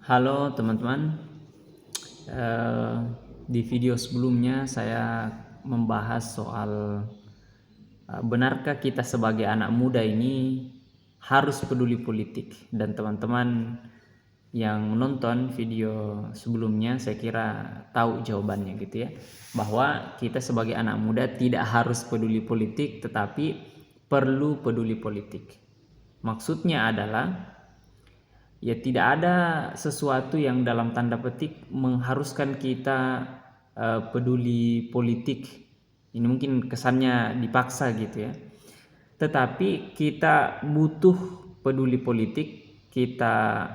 Halo teman-teman. Eh, di video sebelumnya saya membahas soal benarkah kita sebagai anak muda ini harus peduli politik, dan teman-teman yang menonton video sebelumnya saya kira tahu jawabannya gitu ya, bahwa kita sebagai anak muda tidak harus peduli politik tetapi perlu peduli politik. Maksudnya adalah ya tidak ada sesuatu yang dalam tanda petik mengharuskan kita peduli politik. Ini mungkin kesannya dipaksa gitu ya. Tetapi kita butuh peduli politik, kita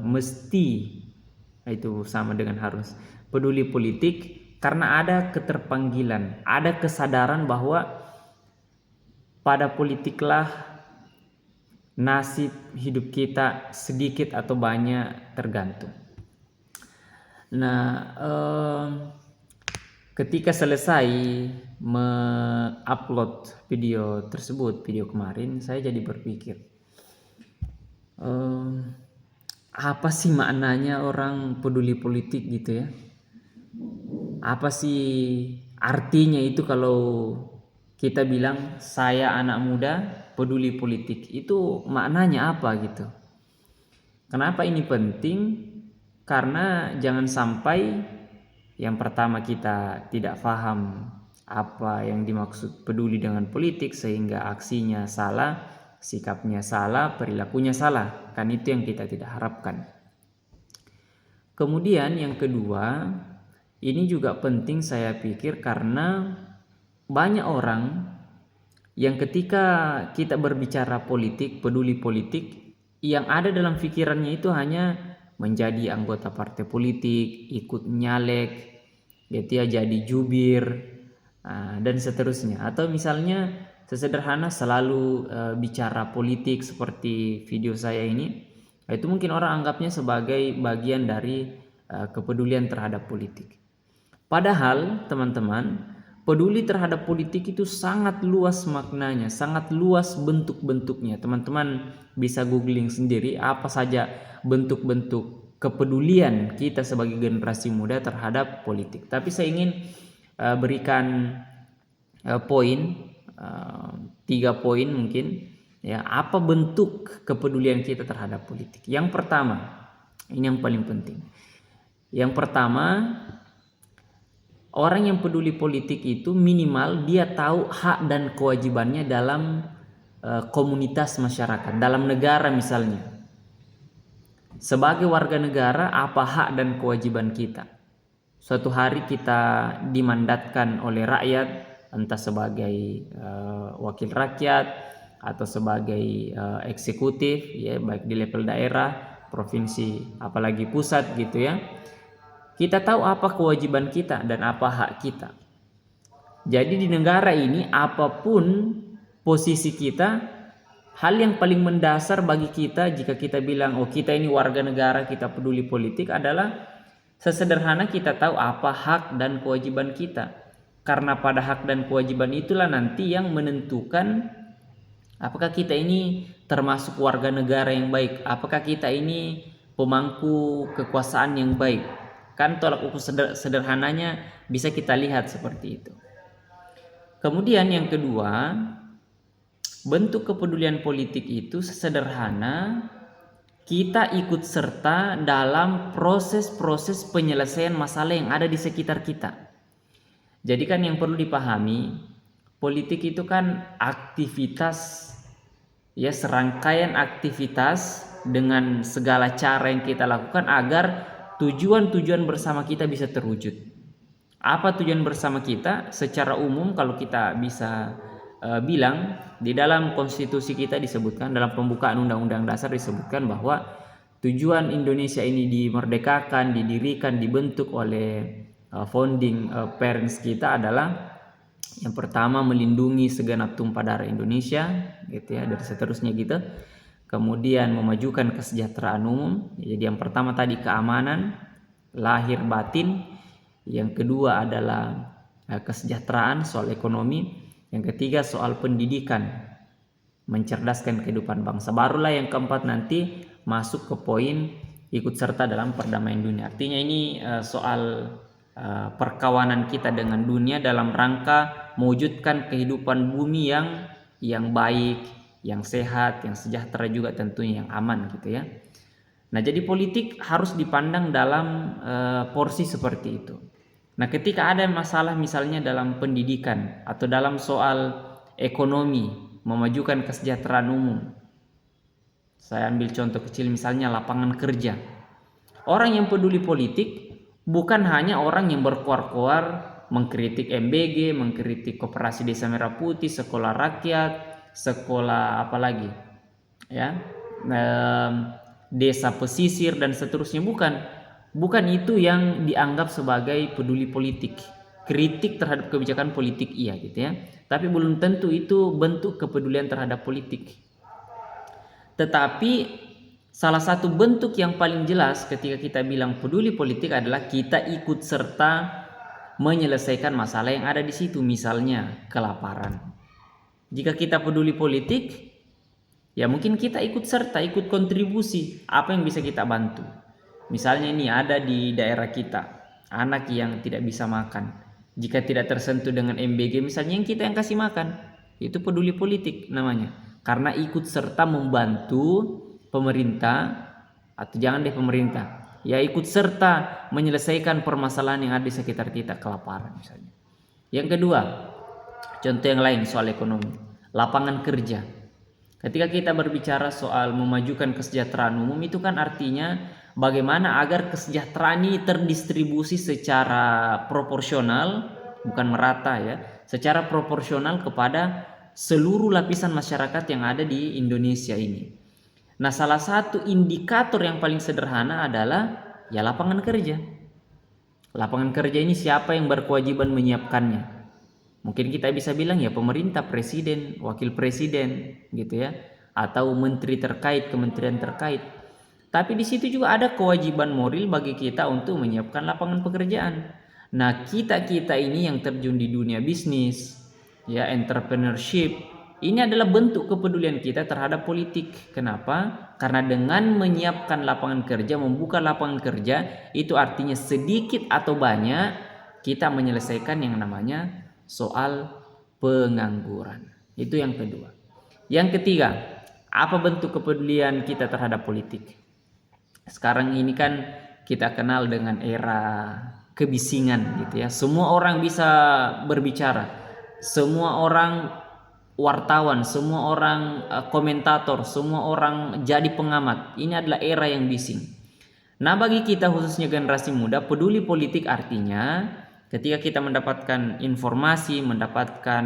mesti, itu sama dengan harus peduli politik karena ada keterpanggilan, ada kesadaran bahwa pada politiklah nasib hidup kita sedikit atau banyak tergantung. Nah, ketika selesai me-upload video tersebut, video kemarin, saya jadi berpikir, apa sih maknanya orang peduli politik gitu ya? Apa sih artinya itu kalau kita bilang saya anak muda peduli politik? Itu maknanya apa gitu? Kenapa ini penting? Karena jangan sampai yang pertama kita tidak paham apa yang dimaksud peduli dengan politik sehingga aksinya salah, sikapnya salah, perilakunya salah. Kan itu yang kita tidak harapkan. Kemudian yang kedua, ini juga penting saya pikir karena banyak orang yang ketika kita berbicara politik, peduli politik, yang ada dalam pikirannya itu hanya menjadi anggota partai politik, ikut nyalek, gitu ya, jadi jubir, dan seterusnya. Atau misalnya sesederhana selalu bicara politik seperti video saya ini, itu mungkin orang anggapnya sebagai bagian dari kepedulian terhadap politik. Padahal teman-teman, peduli terhadap politik itu sangat luas maknanya, sangat luas bentuk-bentuknya. Teman-teman bisa googling sendiri apa saja bentuk-bentuk kepedulian kita sebagai generasi muda terhadap politik. Tapi saya ingin berikan poin, 3 poin mungkin ya, apa bentuk kepedulian kita terhadap politik. Yang pertama, ini yang paling penting. Yang pertama, orang yang peduli politik itu minimal dia tahu hak dan kewajibannya dalam komunitas masyarakat, dalam negara misalnya. Sebagai warga negara, apa hak dan kewajiban kita? Suatu hari kita dimandatkan oleh rakyat, entah sebagai wakil rakyat atau sebagai eksekutif, ya, baik di level daerah, provinsi, apalagi pusat gitu ya. Kita tahu apa kewajiban kita dan apa hak kita. Jadi di negara ini apapun posisi kita, hal yang paling mendasar bagi kita jika kita bilang oh kita ini warga negara, kita peduli politik adalah sesederhana kita tahu apa hak dan kewajiban kita. Karena pada hak dan kewajiban itulah nanti yang menentukan apakah kita ini termasuk warga negara yang baik, apakah kita ini pemangku kekuasaan yang baik. Kan tolak ukur sederhananya bisa kita lihat seperti itu. Kemudian yang kedua, bentuk kepedulian politik itu sederhana kita ikut serta dalam proses-proses penyelesaian masalah yang ada di sekitar kita. Jadi kan yang perlu dipahami, politik itu kan aktivitas, ya, serangkaian aktivitas dengan segala cara yang kita lakukan agar tujuan-tujuan bersama kita bisa terwujud. Apa tujuan bersama kita? Secara umum kalau kita bisa bilang, di dalam konstitusi kita disebutkan, dalam pembukaan undang-undang dasar disebutkan bahwa tujuan Indonesia ini dimerdekakan, didirikan, dibentuk oleh founding parents kita adalah yang pertama melindungi segenap tumpah darah Indonesia, gitu ya, dan seterusnya gitu. Kemudian memajukan kesejahteraan umum. Jadi yang pertama tadi keamanan lahir batin, yang kedua adalah kesejahteraan soal ekonomi, yang ketiga soal pendidikan, mencerdaskan kehidupan bangsa. Barulah yang keempat nanti masuk ke poin ikut serta dalam perdamaian dunia. Artinya ini soal perkawanan kita dengan dunia dalam rangka mewujudkan kehidupan bumi yang baik, yang sehat, yang sejahtera juga tentunya, yang aman gitu ya. Nah, jadi politik harus dipandang dalam porsi seperti itu. Nah, ketika ada masalah misalnya dalam pendidikan atau dalam soal ekonomi, memajukan kesejahteraan umum. Saya ambil contoh kecil misalnya lapangan kerja. Orang yang peduli politik bukan hanya orang yang berkuar-kuar mengkritik MBG, mengkritik Koperasi Desa Merah Putih, sekolah rakyat, sekolah apalagi ya, desa pesisir dan seterusnya. Bukan itu yang dianggap sebagai peduli politik. Kritik terhadap kebijakan politik iya gitu ya, tapi belum tentu itu bentuk kepedulian terhadap politik. Tetapi salah satu bentuk yang paling jelas ketika kita bilang peduli politik adalah kita ikut serta menyelesaikan masalah yang ada di situ, misalnya kelaparan. Jika kita peduli politik, ya mungkin kita ikut serta, ikut kontribusi apa yang bisa kita bantu. Misalnya ini ada di daerah kita anak yang tidak bisa makan. Jika tidak tersentuh dengan MBG misalnya, yang kita yang kasih makan, itu peduli politik namanya. Karena ikut serta membantu pemerintah, atau jangan deh pemerintah, ya ikut serta menyelesaikan permasalahan yang ada di sekitar kita, kelaparan misalnya. Yang kedua, contoh yang lain soal ekonomi, lapangan kerja. Ketika kita berbicara soal memajukan kesejahteraan umum, itu kan artinya bagaimana agar kesejahteraan ini terdistribusi secara proporsional, bukan merata ya, secara proporsional kepada seluruh lapisan masyarakat yang ada di Indonesia ini. Nah, salah satu indikator yang paling sederhana adalah ya lapangan kerja. Lapangan kerja ini siapa yang berkewajiban menyiapkannya? Mungkin kita bisa bilang ya pemerintah, presiden, wakil presiden gitu ya, atau menteri terkait, kementerian terkait. Tapi di situ juga ada kewajiban moral bagi kita untuk menyiapkan lapangan pekerjaan. Nah, kita ini yang terjun di dunia bisnis, ya entrepreneurship, ini adalah bentuk kepedulian kita terhadap politik. Kenapa? Karena dengan menyiapkan lapangan kerja, membuka lapangan kerja, itu artinya sedikit atau banyak kita menyelesaikan yang namanya soal pengangguran. Itu yang kedua. Yang ketiga, apa bentuk kepedulian kita terhadap politik? Sekarang ini kan kita kenal dengan era kebisingan gitu ya. Semua orang bisa berbicara. Semua orang wartawan, semua orang komentator, semua orang jadi pengamat. Ini adalah era yang bising. Nah, bagi kita khususnya generasi muda, peduli politik artinya ketika kita mendapatkan informasi, mendapatkan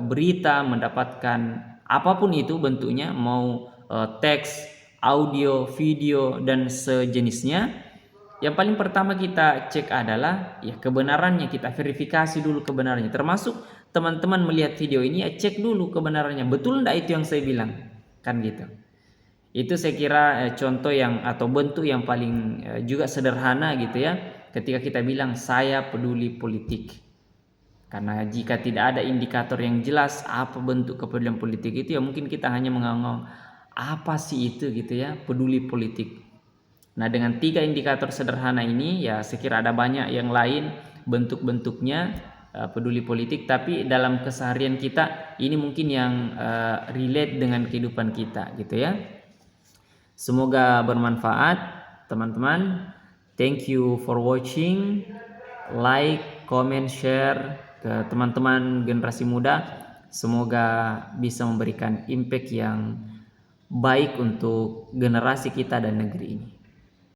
berita, mendapatkan apapun itu bentuknya, mau teks, audio, video, dan sejenisnya, yang paling pertama kita cek adalah ya kebenarannya, kita verifikasi dulu kebenarannya. Termasuk teman-teman melihat video ini, ya cek dulu kebenarannya, betul enggak itu yang saya bilang, kan gitu. Itu saya kira contoh yang atau bentuk yang paling juga sederhana gitu ya, ketika kita bilang saya peduli politik. Karena jika tidak ada indikator yang jelas apa bentuk kepedulian politik itu, ya mungkin kita hanya menganggung apa sih itu gitu ya, peduli politik. Nah, dengan 3 indikator sederhana ini ya saya kira ada banyak yang lain bentuk-bentuknya peduli politik, tapi dalam keseharian kita ini mungkin yang relate dengan kehidupan kita gitu ya. Semoga bermanfaat teman-teman. Thank you for watching. Like, comment, share ke teman-teman generasi muda. Semoga bisa memberikan impact yang baik untuk generasi kita dan negeri ini.